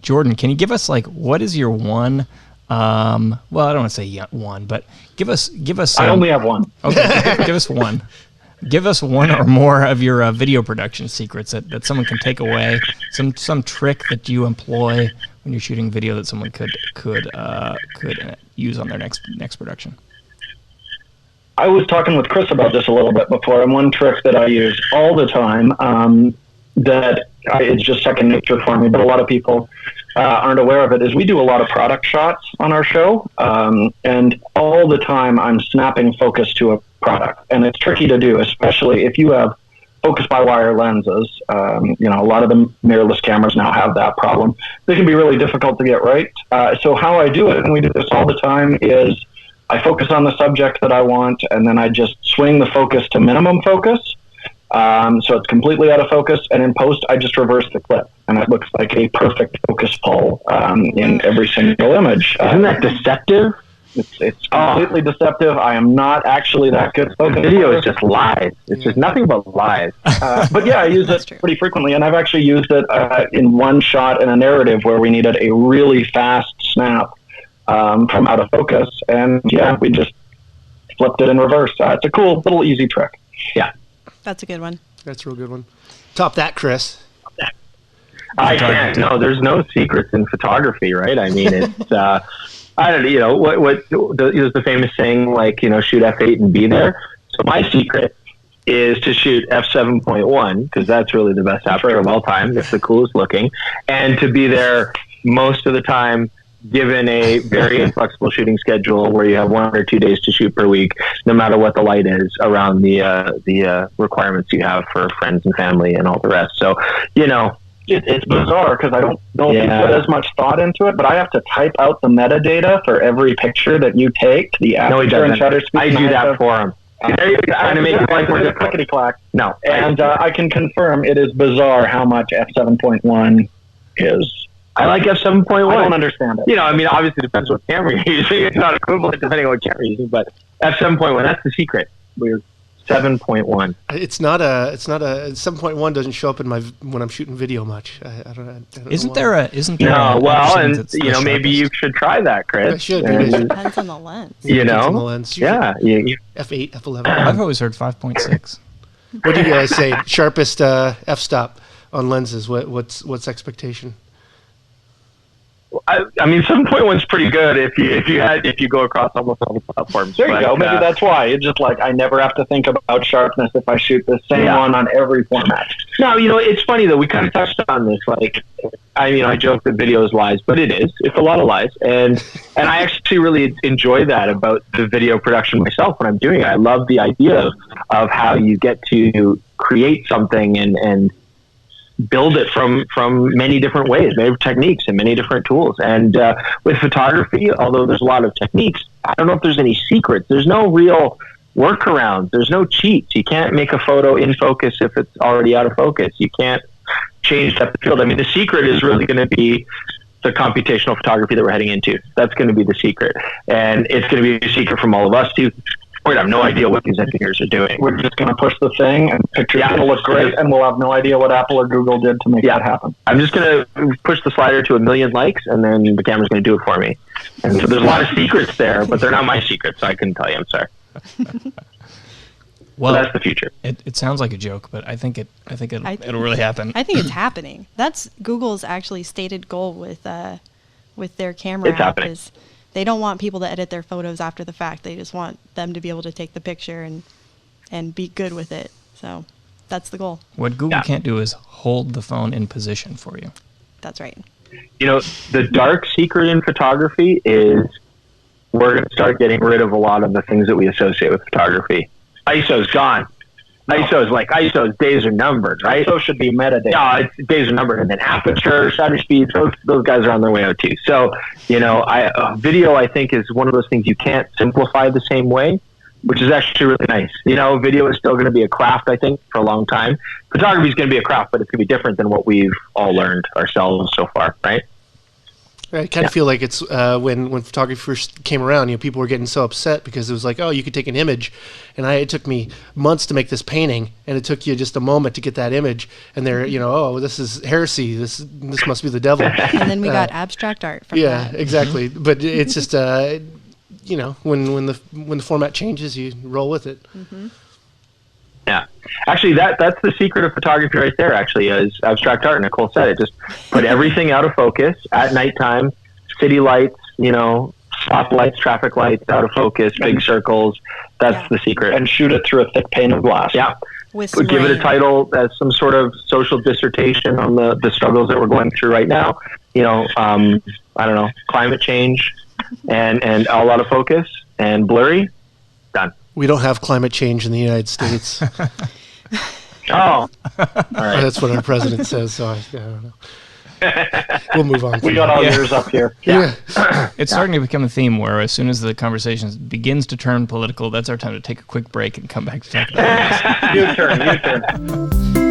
Jordan, can you give us like what is your one? Well, I don't want to say one, but give us. I only have one. Okay, give us one. Give us one or more of your video production secrets that someone can take away. Some trick that you employ when you're shooting video that someone could use on their next production. I was talking with Chris about this a little bit before, and one trick that I use all the time it's just second nature for me, but a lot of people aren't aware of it, is we do a lot of product shots on our show, and all the time I'm snapping focus to a product, and it's tricky to do, especially if you have focus-by-wire lenses. A lot of the mirrorless cameras now have that problem. They can be really difficult to get right. So how I do it, and we do this all the time, is I focus on the subject that I want, and then I just swing the focus to minimum focus. So it's completely out of focus, and in post, I just reverse the clip, and it looks like a perfect focus pull in every single image. Isn't that deceptive? It's completely deceptive. I am not actually that good. The video is just lies. It's just nothing but lies. But yeah, I use it pretty frequently, and I've actually used it in one shot in a narrative where we needed a really fast snap from out of focus, and yeah, we just flipped it in reverse. It's a cool little easy trick. Yeah. That's a good one. That's a real good one. Top that, Chris. I can't. No, there's no secrets in photography, right? I mean, it's I don't know. What is the famous saying, like, shoot f8 and be there. So my secret is to shoot f7.1 because that's really the best aperture of all time. It's the coolest looking, and to be there most of the time, given a very inflexible shooting schedule where you have 1 or 2 days to shoot per week, no matter what the light is around the requirements you have for friends and family and all the rest. So, it's bizarre because I don't put as much thought into it, but I have to type out the metadata for every picture that you take. No, he doesn't. I do that for him. Trying to make it like we're clickety clack. No, and I can confirm it is bizarre how much f7.1 is. I like f7.1. I don't understand it. Obviously it depends what camera you're using. It's not equivalent depending on what camera you're using, but f7.1, that's the secret. We're 7.1. It's not a 7.1 doesn't show up in when I'm shooting video much. I don't Isn't there No, well, and maybe you should try that, Chris. I should. It depends on the lens. Depends on the lens. Yeah. F8, F11. I've always heard 5.6. What do you guys say? Sharpest f-stop on lenses. What's expectation? I mean, 7.1 is pretty good if you go across almost all the platforms. There you go. Maybe that's why. It's just like I never have to think about sharpness if I shoot the same one on every format. No, it's funny though. We kind of touched on this. Like, I joke that video is lies, but it is. It's a lot of lies, and I actually really enjoy that about the video production myself when I'm doing it. I love the idea of how you get to create something and build it from many different ways, many techniques and many different tools. And with photography, although there's a lot of techniques, I don't know if there's any secrets. There's no real workaround. There's no cheats. You can't make a photo in focus if it's already out of focus. You can't change depth of field. I mean, the secret is really going to be the computational photography that we're heading into. That's going to be the secret. And it's going to be a secret from all of us too. We have no idea what these engineers are doing. We're just going to push the thing, and pictures are going to look great, and we'll have no idea what Apple or Google did to make that happen. I'm just going to push the slider to 1 million likes, and then the camera's going to do it for me. And so there's a lot of secrets there, but they're not my secrets, so I couldn't tell you. I'm sorry. Well, so that's the future. It sounds like a joke, but I think it'll really happen. I think it's happening. That's Google's actually stated goal with their camera it's app happening. is they don't want people to edit their photos after the fact. They just want them to be able to take the picture and be good with it. So that's the goal. What Google can't do is hold the phone in position for you. That's right. The dark secret in photography is we're going to start getting rid of a lot of the things that we associate with photography. ISO's gone. ISO's days are numbered, right? ISO should be metadata. No, it's days are numbered, and then aperture, shutter speeds, those guys are on their way out too. So, video, I think, is one of those things you can't simplify the same way, which is actually really nice. Video is still going to be a craft, I think, for a long time. Photography is going to be a craft, but it's going to be different than what we've all learned ourselves so far, right? I kind of feel like it's when photography first came around, people were getting so upset because it was like, oh, you could take an image, and it took me months to make this painting, and it took you just a moment to get that image, and they're, oh, this is heresy, this must be the devil. And then we got abstract art from Yeah, that. exactly. But it's just, when the format changes, you roll with it. Mm-hmm. Yeah, actually, that's the secret of photography right there. Actually, is abstract art. Nicole said it. Just put everything out of focus at nighttime. City lights, stoplights, traffic lights, out of focus, big circles. That's the secret. And shoot it through a thick pane of glass. Yeah. With some Give it a rain. title as some sort of social dissertation on the struggles that we're going through right now. I don't know, climate change, and all out of focus and blurry. Done. We don't have climate change in the United States. Oh, all right. That's what our president says, so I don't know. We'll move on. We got all yours up here. Yeah. It's starting to become a theme where as soon as the conversation begins to turn political, that's our time to take a quick break and come back to talk about this. U-turn.